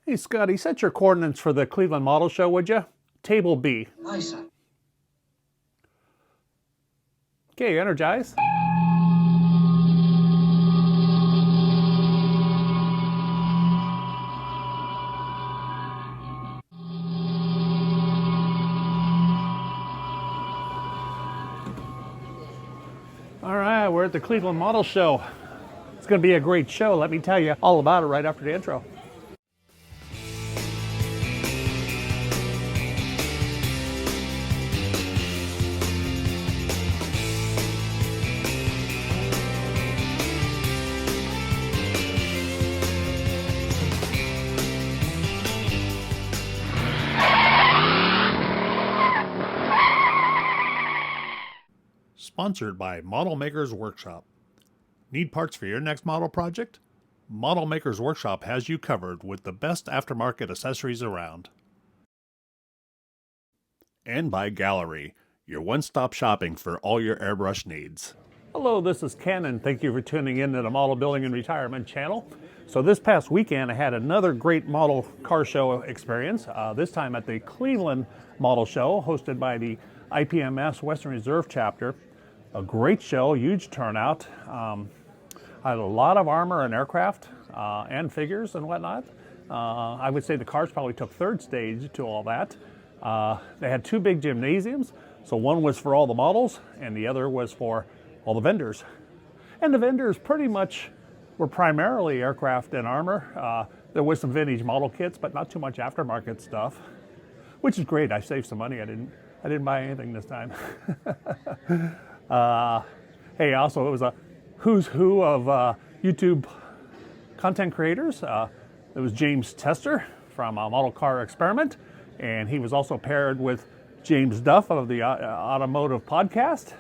Hey, Scotty, set your coordinates for the Cleveland Model Show, would you? Table B. Aye, sir. Okay, energize. All right, we're at the Cleveland Model Show. It's going to be a great show. Let me tell you all about it right after the intro. Sponsored by Model Makers Workshop. Need parts for your next model project? Model Makers Workshop has you covered with the best aftermarket accessories around. And by Gallery, your one-stop shopping for all your airbrush needs. Hello, this is Ken, and thank you for tuning in to the Model Building and Retirement channel. So this past weekend, I had another great model car show experience, this time at the Cleveland Model Show, hosted by the IPMS Western Reserve chapter. A great show, huge turnout. I had a lot of armor and aircraft and figures and whatnot. I would say the cars probably took third stage to all that. They had two big gymnasiums. So one was for all the models and the other was for all the vendors. And the vendors pretty much were primarily aircraft and armor. There was some vintage model kits, but not too much aftermarket stuff, which is great. I saved some money. I didn't buy anything this time. Hey, also it was a who's who of YouTube content creators. It was James Tester from Model Car Experiment, and he was also paired with James Duff of the Automotive Podcast,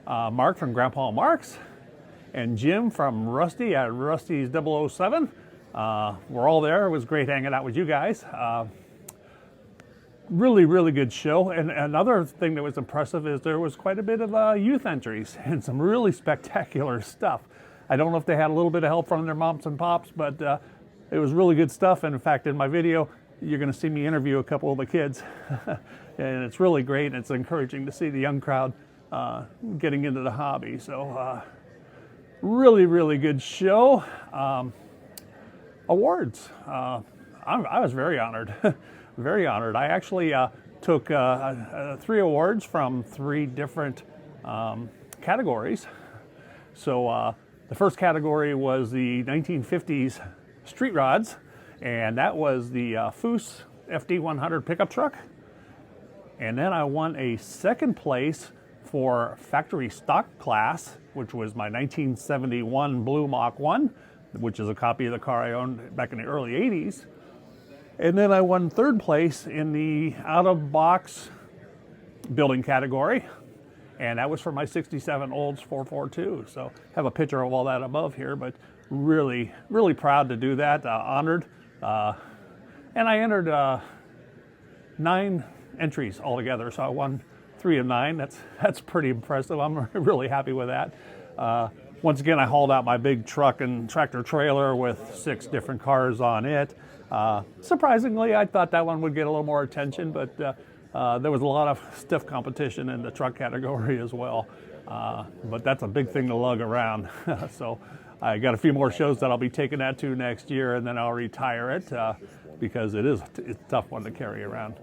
Mark from Grandpa Marks, and Jim from Rusty at Rusty's 007. We're all there. It was great hanging out with you guys. Really good show. And another thing that was impressive is there was quite a bit of youth entries and some really spectacular stuff. I don't know if they had a little bit of help from their moms and pops, but it was really good stuff. And in fact, in my video, you're going to see me interview a couple of the kids. And it's really great. And it's encouraging to see the young crowd getting into the hobby. So really good show. Awards. I was very honored. Very honored. I actually took 3 awards from 3 different categories. So the first category was the 1950s street rods, and that was the Foose FD100 pickup truck. And then I won a second place for factory stock class, which was my 1971 Blue Mach 1, which is a copy of the car I owned back in the early 80s. And then I won third place in the out-of-box building category, and that was for my 67 Olds 442. So I have a picture of all that above here, but really proud to do that, honored. And I entered 9 entries altogether, so I won 3 of 9. That's pretty impressive. I'm really happy with that. Once again, I hauled out my big truck and tractor trailer with 6 different cars on it. Surprisingly, I thought that one would get a little more attention, but there was a lot of stiff competition in the truck category as well. But that's a big thing to lug around. So I got a few more shows that I'll be taking that to next year, and then I'll retire it because it's a tough one to carry around.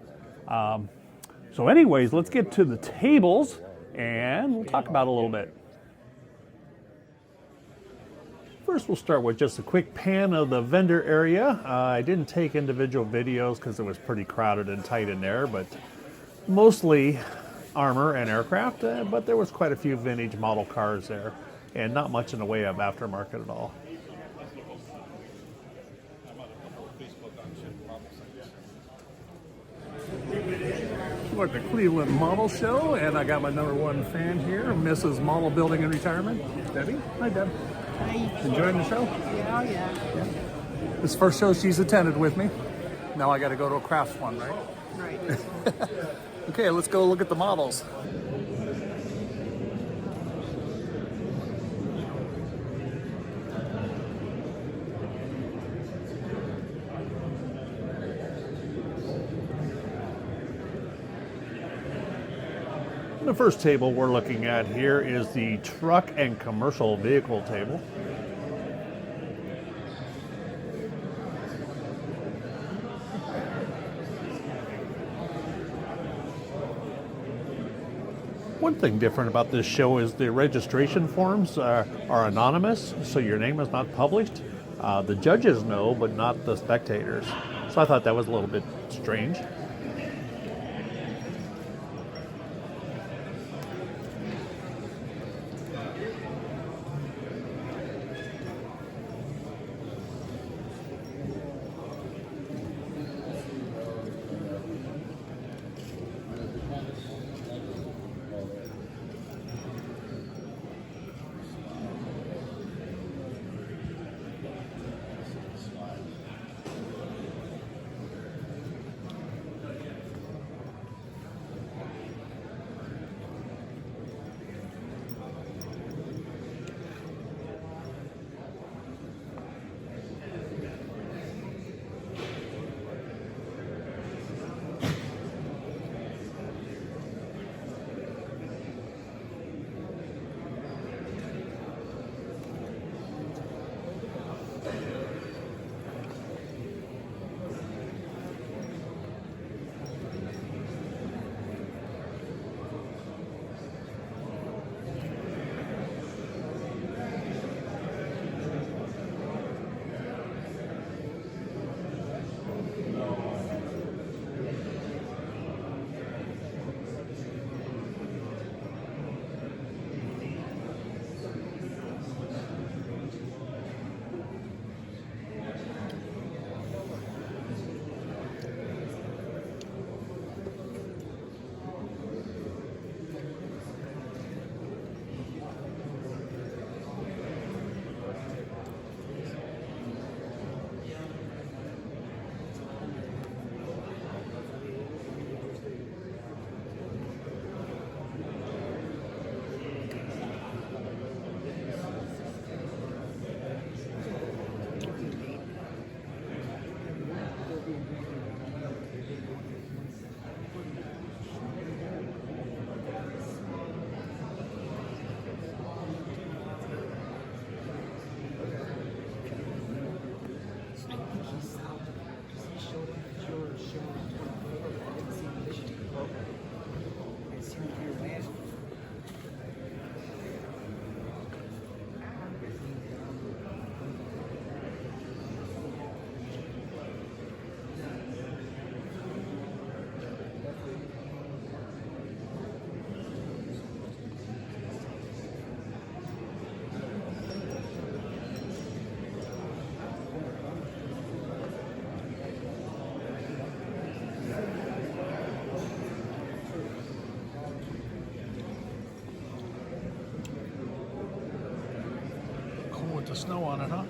So anyways, let's get to the tables and we'll talk about it a little bit. First, we'll start with just a quick pan of the vendor area. I didn't take individual videos because it was pretty crowded and tight in there, but mostly armor and aircraft, but there was quite a few vintage model cars there, and not much in the way of aftermarket at all. We're at the Cleveland Model Show, and I got my #1 fan here, Mrs. Model Building and Retirement, Debbie. Hi, Deb. Hi. Enjoying the show? Yeah. This is the first show she's attended with me. Now I got to go to a crafts one, right? Right. Okay, let's go look at the models. The first table we're looking at here is the truck and commercial vehicle table. One thing different about this show is the registration forms are anonymous, so your name is not published. The judges know, but not the spectators. So I thought that was a little bit strange. With the snow on it, huh?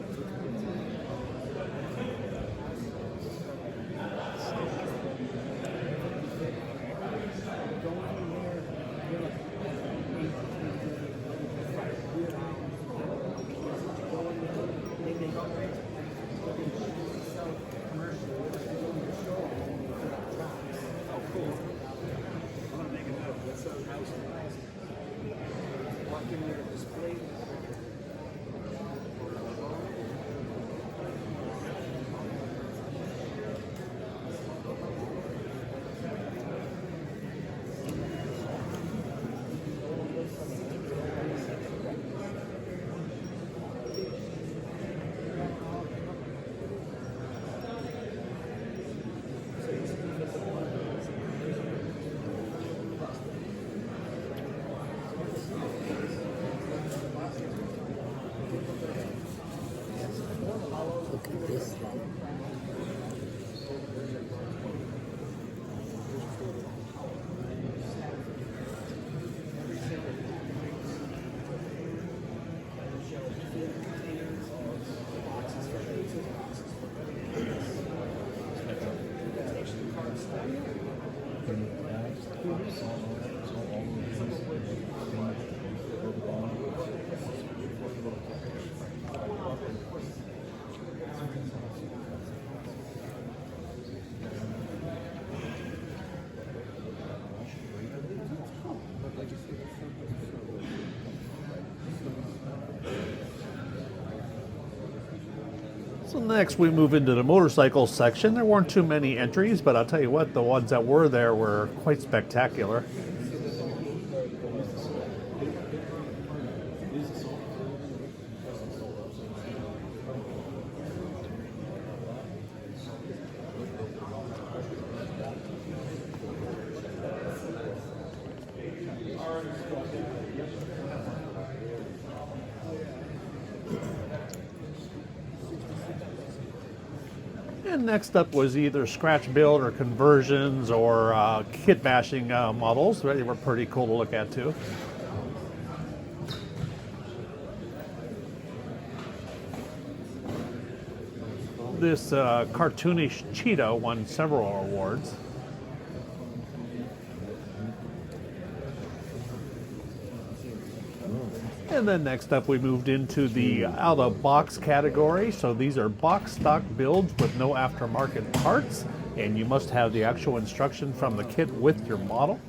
Next, we move into the motorcycle section. There weren't too many entries, but I'll tell you what, the ones that were there were quite spectacular. And next up was either scratch build or conversions or kit bashing models. They were pretty cool to look at too. This cartoonish Cheetah won several awards. And then next up we moved into the out-of-box category. So these are box stock builds with no aftermarket parts, and you must have the actual instruction from the kit with your model.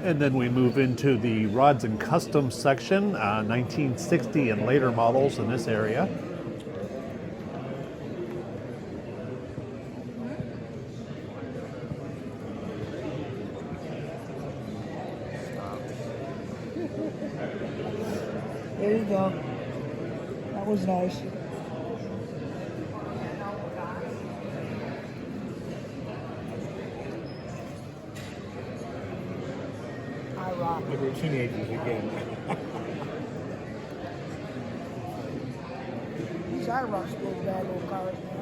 And then we move into the rods and custom section, 1960 and later models in this area. There you go. That was nice. I rock. Look, we're teenagers again. These I rock little bad little cars, man.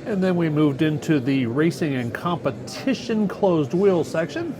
And then we moved into the racing and competition closed wheel section.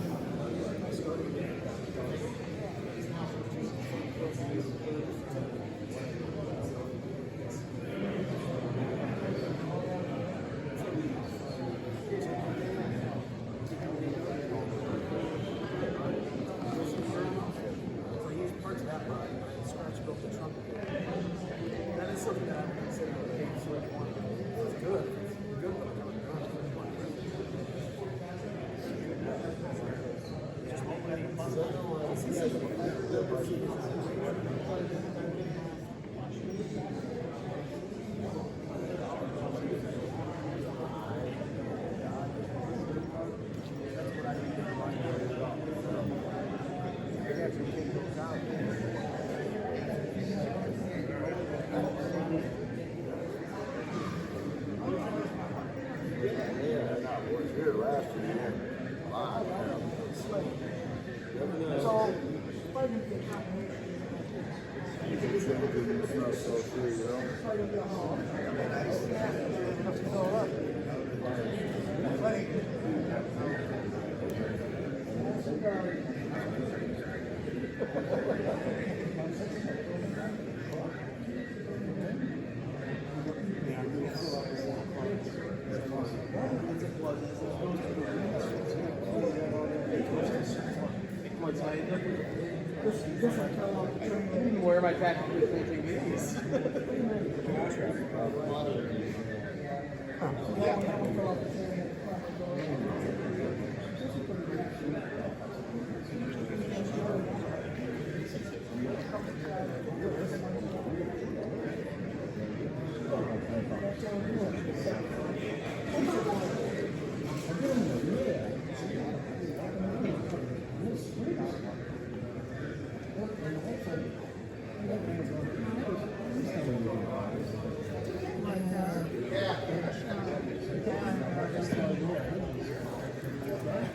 Where am I packing with TVs?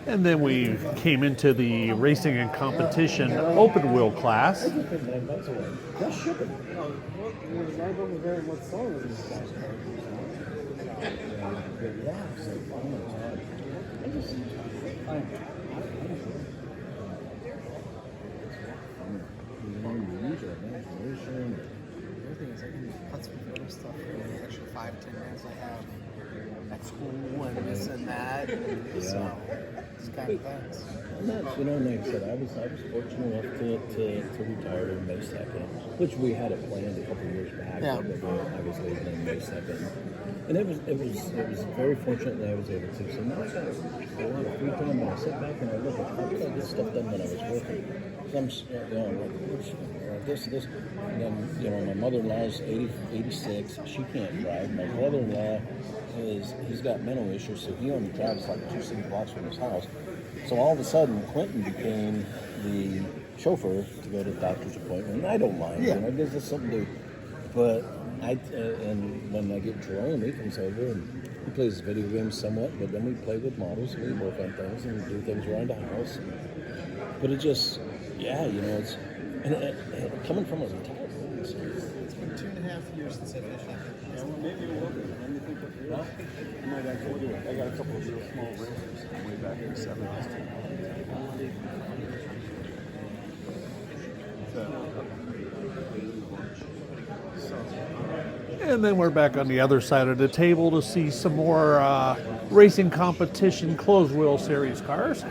And then we came into the racing and competition open wheel class. Everything is I can cut some photo stuff for the extra 5-10 minutes I have at school and this and that. So it's kind of things. And that's, you know, like I said, I was fortunate enough to retire in May 2nd, which we had it planned a couple of years back. Yeah. But I was leaving in May 2nd, and it was very fortunate that I was able to. So now I got a lot of free time, and I sit back and I look at how could I get stuff done when I was working. So I'm, you know, like this, and then you know, my mother-in-law's 86. She can't drive. My brother-in-law he's got mental issues, so he only drives like 2 city blocks from his house. So all of a sudden, Quentin became the chauffeur to go to the doctor's appointment. And I don't mind, you know, it gives us something to do. But and when I get Jerome, he comes over and he plays video games somewhat, but then we play with models and we work on things and do things around the house. But it just, yeah, you know, it's coming from a retired person. It's been 2.5 years since I finished that. Yeah, well, maybe we'll look at it. Let me think what year. I might actually do it. I got a couple of real small racers way back in the 70s. And then we're back on the other side of the table to see some more racing competition closed wheel series cars.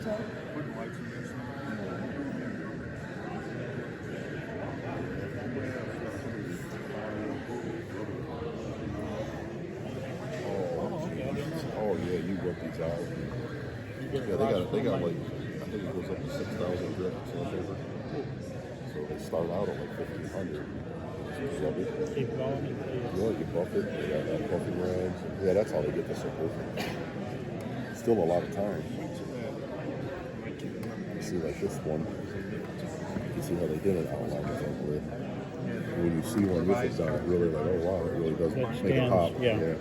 What's that? Putting lights in this. Oh yeah, you work these out. Yeah, they got like, I think it goes up to 6,000 grip silver. So they start out at like 1,500. Keep going. Yeah, you buff it. They got buffing rounds. Yeah, that's how they get this so perfect. Still a lot of time. You see, like this one. You see how they did it outline is like with. When you see one with it done, really like, oh wow, it really does That make a pop. stands, yeah.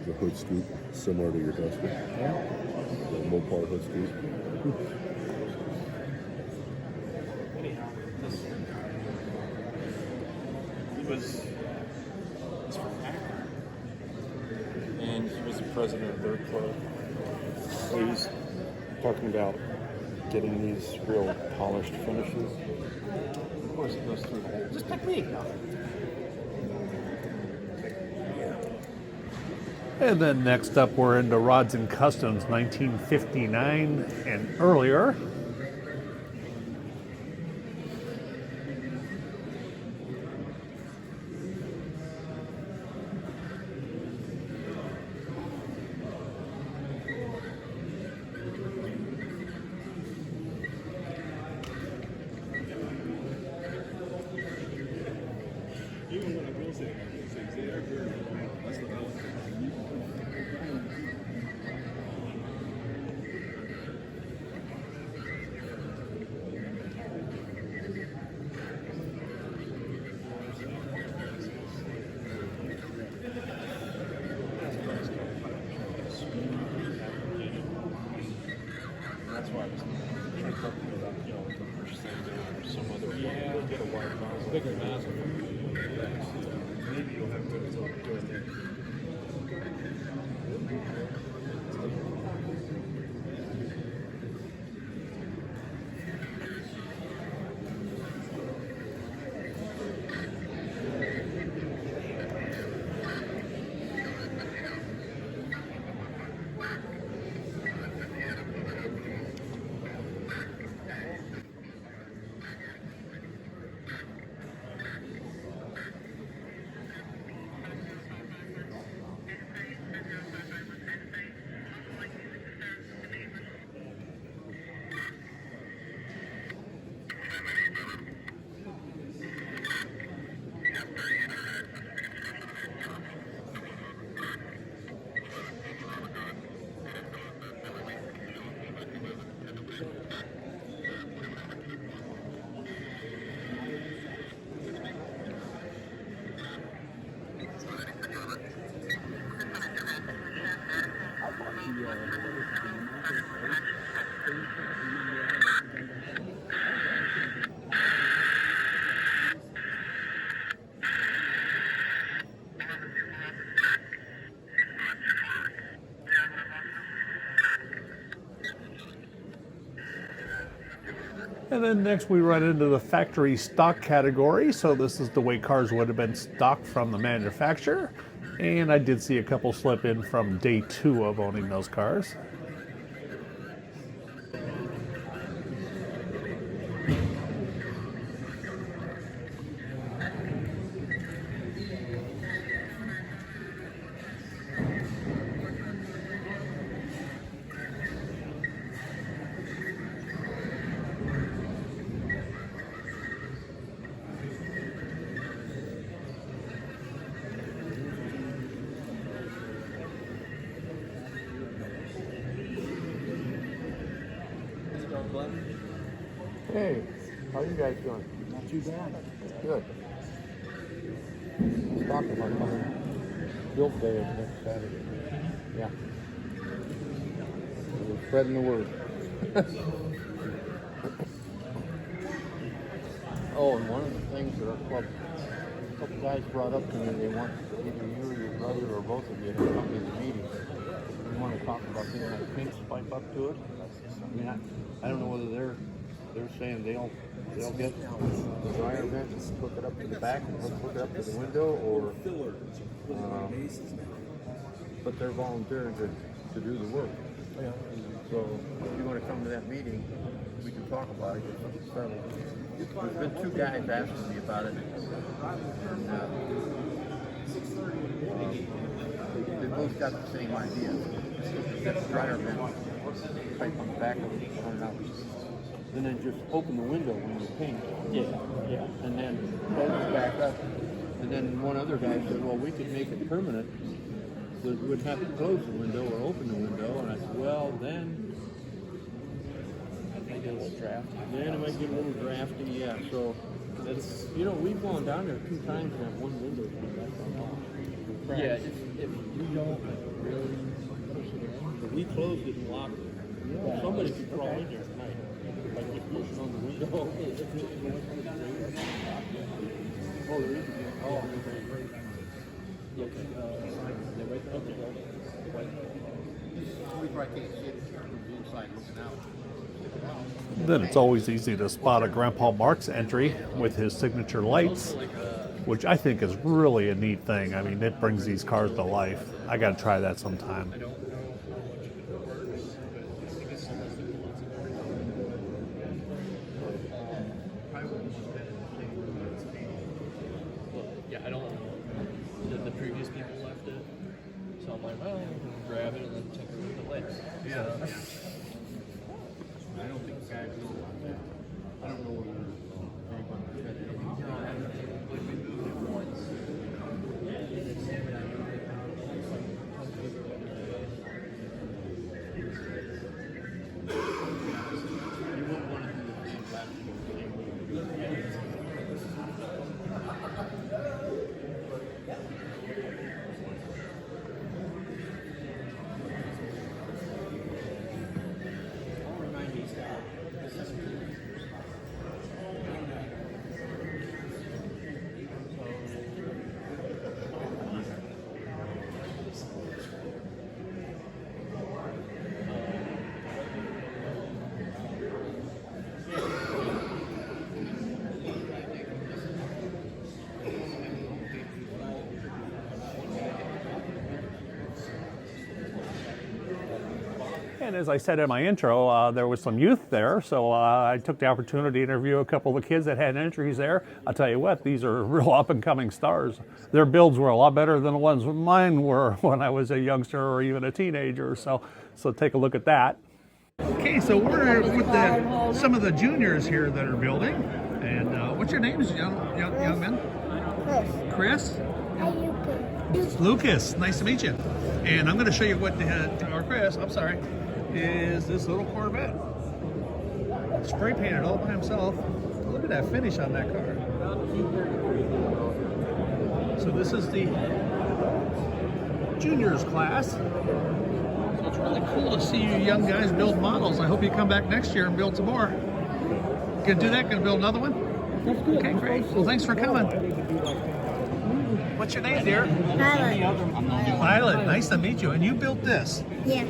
The hood scoop, similar to your Duster. Yeah. The Mopar hood scoop. He was from Akron, and he was the president of their club. So he's talking about getting these real polished finishes. Of course, it goes through the whole. Just pick me. And then next up, we're into Rods and Customs 1959 and earlier. That's why I was trying to talk to you about, the first thing or some other. Yeah, get a wide nozzle. Bigger nozzle. Maybe you'll have to do it. And then next we run into the factory stock category. So this is the way cars would have been stocked from the manufacturer. And I did see a couple slip in from day 2 of owning those cars. Hey, how you guys doing? Not too bad. Good. Let's talk about coming. Build day is next Saturday. Yeah. We're spreading the word. Oh, and one of the things that our club, a couple guys brought up to me, they want either you or your brother or both of you to come to the meeting. We want to talk about things like pinch pipe up to it. I mean, I don't know whether they're saying they'll get the dryer vent and hook it up to the back and hook it up to the window, or but they're volunteering to do the work. So if you want to come to that meeting, we can talk about it. There's been 2 guys asking me about it. And, they both got the same idea. That dryer vent pipe on the back of it, turn out. And then just open the window when you paint. Yeah. And then close it back up. And then one other guy said, well, we could make it permanent. So we'd have to close the window or open the window. And I said, well, then It might get a little drafty. it might get a little drafty. Yeah. So that's, we've gone down there 2 times and that one window's been left unlocked. Yeah, if you don't really push it in, We closed it and locked it. Yeah. Somebody could crawl in there tonight. Like just pushing on the window. Oh, there is again. Oh, yeah, they're right there. we probably can't see it from the inside looking out. Then it's always easy to spot a Grandpa Mark's entry with his signature lights, which I think is really a neat thing. I mean, it brings these cars to life. I got to try that sometime. Yeah, I don't know. The previous people left it, so I'm like, well, grab it and then take a look at the lights. Yeah. I don't think guys will want that. I don't know whether anybody said it. You wouldn't want to do the same plastic. And as I said in my intro, there was some youth there, so I took the opportunity to interview a couple of the kids that had entries there. I'll tell you what, these are real up-and-coming stars. Their builds were a lot better than the ones mine were when I was a youngster or even a teenager, so take a look at that. Okay, so we're with some of the juniors here that are building. And what's your name, young man? Chris? Lucas, nice to meet you. And I'm going to show you what or Chris, I'm sorry, is this little Corvette. Spray painted all by himself. Look at that finish on that car. So this is the juniors class. So it's really cool to see you young guys build models. I hope you come back next year and build some more. Gonna do that? Gonna build another one? Okay, great. Well, thanks for coming. What's your name, dear? Violet. Violet, nice to meet you. And you built this? Yeah.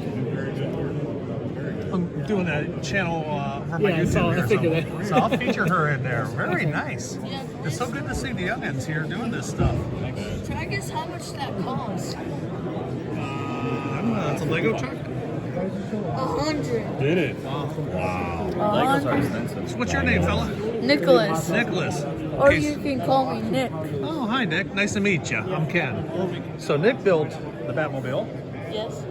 I'm doing a channel for my YouTube here, so I'll feature her in there. Very nice. It's so good to see the youngins here doing this stuff. Can I guess how much that cost? That's a Lego truck? 100. Did it? Wow. Legos are expensive. So what's your name, fella? Nicholas. Nicholas. Or you can call me Nick. Oh, hi, Nick. Nice to meet you. I'm Ken. So Nick built the Batmobile. Yes.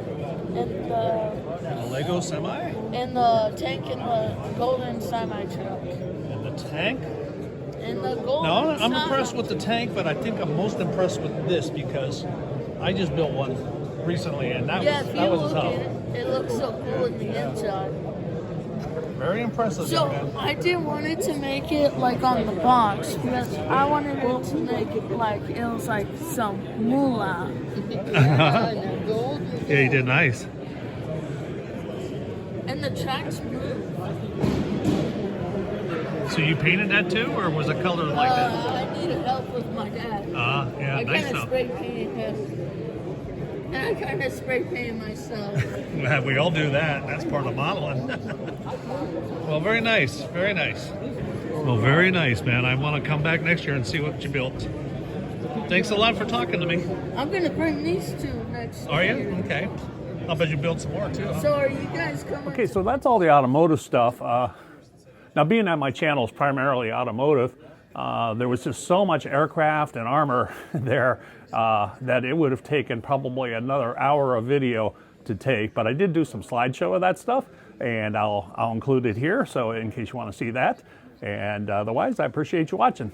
And The Lego semi. and the tank and the golden semi truck. And the tank. And the golden No, I'm semi- impressed with the tank, but I think I'm most impressed with this because I just built one recently, and that Yeah, was if that you was look tough. at it, it looks so cool in the inside. Very impressive. So man. I didn't want it to make it like on the box because I wanted it to make it like it was like some moolah. Yeah, you did nice. And the track's blue. So you painted that too, or was it colored like that? I needed help with my dad. Yeah, I nice kind of though. spray painted him. And I kind of spray painted myself. Well, we all do that. That's part of modeling. Well, very nice. Very nice. Well, very nice, man. I want to come back next year and see what you built. Thanks a lot for talking to me. I'm going to bring these two next Are you? year. Okay. I'll bet you build some more too. Huh? So are you guys coming? Okay, so that's all the automotive stuff. Now, being that my channel is primarily automotive, there was just so much aircraft and armor there that it would have taken probably another hour of video to take. But I did do some slideshow of that stuff, and I'll include it here, so in case you want to see that. And otherwise, I appreciate you watching.